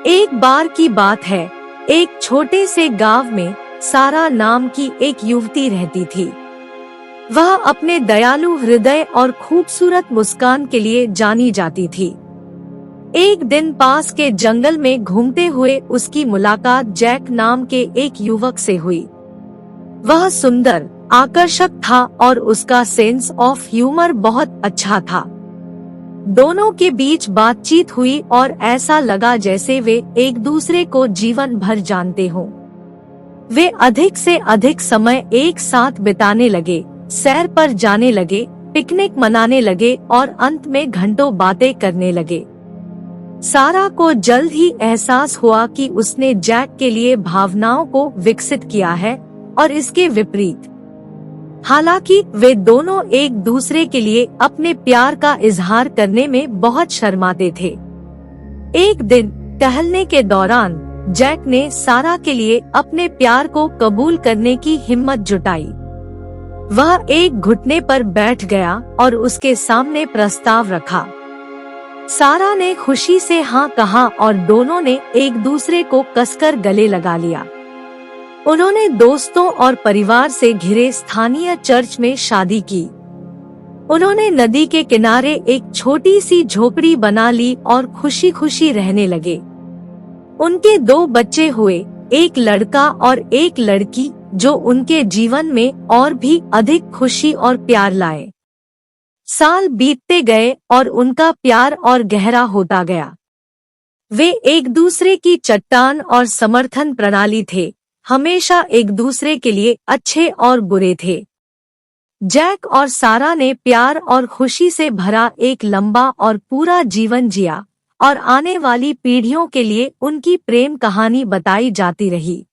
एक बार की बात है, एक छोटे से गांव में सारा नाम की एक युवती रहती थी। वह अपने दयालु हृदय और खूबसूरत मुस्कान के लिए जानी जाती थी। एक दिन पास के जंगल में घूमते हुए उसकी मुलाकात जैक नाम के एक युवक से हुई। वह सुंदर, आकर्षक था और उसका सेंस ऑफ ह्यूमर बहुत अच्छा था। दोनों के बीच बातचीत हुई और ऐसा लगा जैसे वे एक दूसरे को जीवन भर जानते हों। वे अधिक से अधिक समय एक साथ बिताने लगे, सैर पर जाने लगे, पिकनिक मनाने लगे और अंत में घंटों बातें करने लगे। सारा को जल्द ही एहसास हुआ कि उसने जैक के लिए भावनाओं को विकसित किया है और इसके विपरीत। हालांकि वे दोनों एक दूसरे के लिए अपने प्यार का इजहार करने में बहुत शर्माते थे। एक दिन टहलने के दौरान जैक ने सारा के लिए अपने प्यार को कबूल करने की हिम्मत जुटाई। वह एक घुटने पर बैठ गया और उसके सामने प्रस्ताव रखा। सारा ने खुशी से हाँ कहा और दोनों ने एक दूसरे को कसकर गले लगा लिया। उन्होंने दोस्तों और परिवार से घिरे स्थानीय चर्च में शादी की। उन्होंने नदी के किनारे एक छोटी सी झोपड़ी बना ली और खुशी खुशी रहने लगे। उनके 2 बच्चे हुए, एक लड़का और एक लड़की, जो उनके जीवन में और भी अधिक खुशी और प्यार लाए। साल बीतते गए और उनका प्यार और गहरा होता गया। वे एक दूसरे की चट्टान और समर्थन प्रणाली थे, हमेशा एक दूसरे के लिए अच्छे और बुरे थे। जैक और सारा ने प्यार और खुशी से भरा एक लंबा और पूरा जीवन जिया और आने वाली पीढ़ियों के लिए उनकी प्रेम कहानी बताई जाती रही।